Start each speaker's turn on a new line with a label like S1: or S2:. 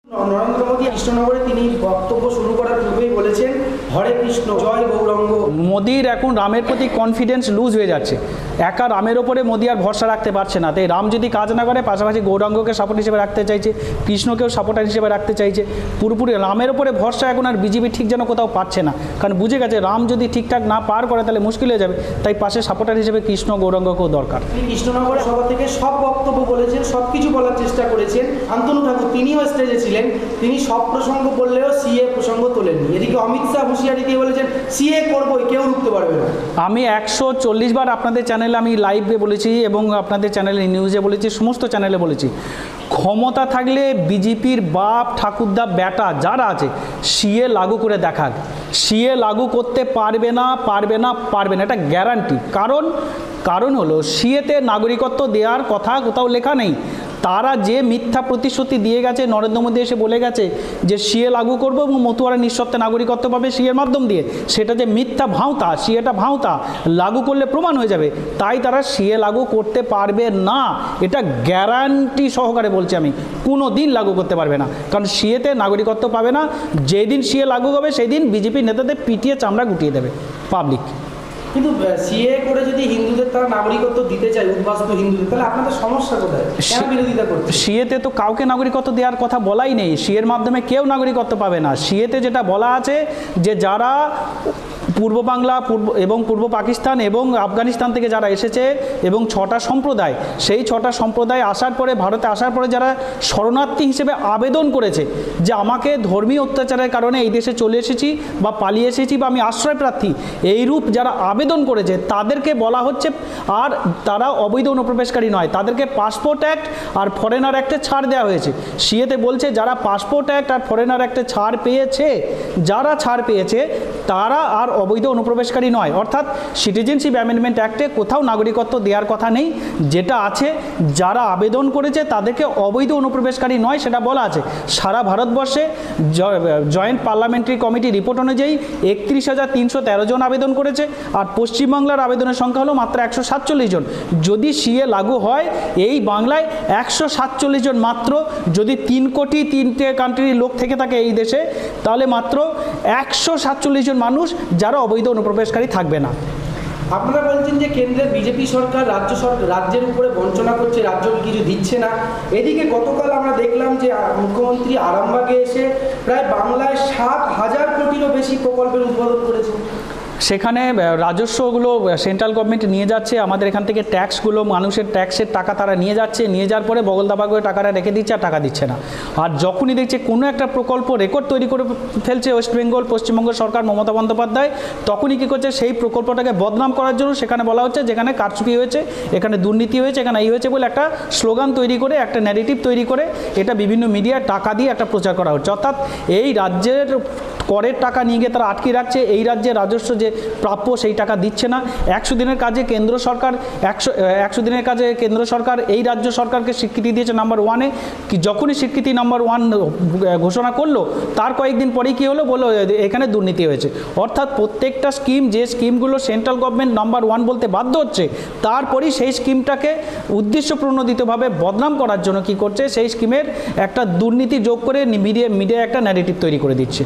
S1: নরেন্দ্র মোদী কৃষ্ণনগরে তিনি বক্তব্য শুরু করার পূর্বেই বলেছেন হরে কৃষ্ণ জয় গৌরাঙ্গ।
S2: মোদির এখন রামের প্রতি কনফিডেন্স লুজ হয়ে যাচ্ছে। একা রামের ওপরে মোদি আর ভরসা রাখতে পারছে না। তাই রাম যদি কাজ না করে পাশাপাশি গৌরাঙ্গকে সাপোর্ট হিসেবে রাখতে চাইছে, কৃষ্ণকেও সাপোর্টার হিসেবে রাখতে চাইছে। পুরোপুরি রামের ওপরে ভরসা এখন আর বিজেপি ঠিক যেন কোথাও পাচ্ছে না, কারণ বুঝে গেছে রাম যদি ঠিকঠাক না পার করে তাহলে মুশকিল হয়ে যাবে। তাই পাশে সাপোর্টার হিসেবে কৃষ্ণ গৌরাঙ্গকেও দরকার।
S1: তিনি কৃষ্ণনগর সভা থেকে সব বক্তব্য বলেছেন, সব কিছু বলার চেষ্টা করেছেন। শান্তনু ঠাকুর তিনিও স্টেজে ছিলেন, তিনি সব প্রসঙ্গ বললেও সিএ প্রসঙ্গ তোলেননি। এদিকে অমিত শাহ হুঁশিয়ারি দিয়ে বলেছেন সিএ করবোই, কেউ রুখতে পারবে না।
S2: আমি 140 বার আপনাদের চ্যানেলে আমি লাইভে বলেছি এবং আপনাদের চ্যানেলে নিউজে বলেছি, সমস্ত চ্যানেলে বলেছি, ক্ষমতা থাকলে বিজেপির বাপ ঠাকুরদা বেটা যারা আছে সিএ লাগু করে দেখাক। সিএ লাগু করতে পারবে না, পারবে না, পারবে না, এটা গ্যারান্টি। কারণ হলো সিএতে নাগরিকত্ব দেওয়ার কথা কোথাও লেখা নেই। তারা যে মিথ্যা প্রতিশ্রুতি দিয়ে গেছে, নরেন্দ্র মোদী এসে বলে গেছে যে সিএ লাগু করবো এবং মতুয়ারা নিঃশর্তে নাগরিকত্ব পাবে সিএর মাধ্যম দিয়ে, সেটা যে মিথ্যা ভাঁওতা, সিএটা ভাঁওতা, লাগু করলে প্রমাণ হয়ে যাবে। তাই তারা সিএ লাগু করতে পারবে না, এটা গ্যারান্টি সহকারে বলছি আমি। কোনো দিন লাগু করতে পারবে না, কারণ সিএতে নাগরিকত্ব পাবে না। যেদিন সিএ লাগু হবে সেই দিন বিজেপি নেতাদের পিটিয়ে চামড়া গুটিয়ে দেবে পাবলিক।
S1: কিন্তু সিএ করে যদি হিন্দুদের তারা নাগরিকত্ব দিতে চায়, উদ্বাস্তু হিন্দুদের, তাহলে আপনাদের সমস্যা কোথায়? কেন বিরোধিতা করছে?
S2: সিএতে তো কাউকে নাগরিকত্ব দেওয়ার কথা বলাই নেই। সিএর মাধ্যমে কেউ নাগরিকত্ব পাবে না। সিএতে যেটা বলা আছে যে যারা পূর্ব বাংলা পূর্ব পাকিস্তান এবং আফগানিস্তান থেকে যারা এসেছে এবং 6টা সম্প্রদায়, সেই 6টা সম্প্রদায় আসার পরে, ভারতে আসার পরে যারা শরণার্থী হিসেবে আবেদন করেছে যে আমাকে ধর্মীয় অত্যাচারের কারণে এই দেশে চলে এসেছি বা পালিয়ে এসেছি বা আমি আশ্রয় প্রার্থী, এইরূপ যারা আবেদন করেছে তাদেরকে বলা হচ্ছে আর তারা অবৈধ অনুপ্রবেশকারী নয়, তাদেরকে পাসপোর্ট অ্যাক্ট আর ফরেনার অ্যাক্টে ছাড় দেওয়া হয়েছে। সিএতে বলছে যারা পাসপোর্ট অ্যাক্ট আর ফরেনার অ্যাক্টে ছাড় পেয়েছে, যারা ছাড় পেয়েছে তারা আর অবৈধ অনুপ্রবেশকারী নয়। অর্থাৎ সিটিজেনশিপ অ্যামেন্ডমেন্ট অ্যাক্টে কোথাও নাগরিকত্ব দেওয়ার কথা নেই। যেটা আছে যারা আবেদন করেছে তাদেরকে অবৈধ অনুপ্রবেশকারী নয় সেটা বলা আছে। সারা ভারতবর্ষে জয়েন্ট পার্লামেন্টারি কমিটি রিপোর্ট অনুযায়ী 31,313 জন আবেদন করেছে, আর পশ্চিমবাংলার আবেদনের সংখ্যা হলো মাত্র 147 জন। যদি সিএ লাগু হয় এই বাংলায় 147 জন মাত্র, যদি 3 কোটি 3টে কান্ট্রির লোক থেকে থাকে এই দেশে, তাহলে মাত্র 147 জন মানুষ যারা অবৈধ অনুপ্রবেশকারী থাকবে না।
S1: আপনারা বলছেন যে কেন্দ্রের বিজেপি সরকার রাজ্যের উপরে বঞ্চনা করছে, রাজ্যকে কিছু দিচ্ছে না। এদিকে গতকাল আমরা দেখলাম যে মুখ্যমন্ত্রী আরামবাগে এসে প্রায় বাংলায় 7,000 কোটিরও বেশি প্রকল্পের উদ্বোধন করেছে।
S2: সেখানে রাজস্বগুলো সেন্ট্রাল গভর্নমেন্ট নিয়ে যাচ্ছে, আমাদের এখান থেকে ট্যাক্সগুলো, মানুষের ট্যাক্সের টাকা তারা নিয়ে যাচ্ছে, নিয়ে যাওয়ার পরে বগলদাবা করে টাকাটা রেখে দিচ্ছে আর টাকা দিচ্ছে না। আর যখনই দেখছে কোনো একটা প্রকল্প রেকর্ড তৈরি করে ফেলছে ওয়েস্ট বেঙ্গল, পশ্চিমবঙ্গ সরকার, মমতা বন্দ্যোপাধ্যায়, তখনই কী করছে সেই প্রকল্পটাকে বদনাম করার জন্য সেখানে বলা হচ্ছে যেখানে কারচুপি হয়েছে, এখানে দুর্নীতি হয়েছে, এখানে এই হয়েছে বলে একটা স্লোগান তৈরি করে, একটা ন্যারেটিভ তৈরি করে এটা বিভিন্ন মিডিয়ায় টাকা দিয়ে একটা প্রচার করা হচ্ছে। অর্থাৎ এই রাজ্যের করের টাকা নিয়ে গিয়ে তারা আটকে রাখছে, এই রাজ্যে রাজস্ব যে প্রাপ্য সেই টাকা দিচ্ছে না। 100 দিনের কাজে কেন্দ্র সরকার 100 দিনের কাজে কেন্দ্র সরকার এই রাজ্য সরকারকে স্বীকৃতি দিয়েছে নাম্বার 1-এ। যখনই স্বীকৃতি নাম্বার 1 ঘোষণা করলো তার কয়েকদিন পরেই কী হলো, বললো এখানে দুর্নীতি হয়েছে। অর্থাৎ প্রত্যেকটা স্কিম, যে স্কিমগুলো সেন্ট্রাল গভর্নমেন্ট নাম্বার 1 বলতে বাধ্য হচ্ছে, তারপরেই সেই স্কিমটাকে উদ্দেশ্যপ্রণোদিতভাবে বদনাম করার জন্য কী করছে, সেই স্কিমের একটা দুর্নীতি যোগ করে মিডিয়ায় একটা ন্যারেটিভ তৈরি করে দিচ্ছে।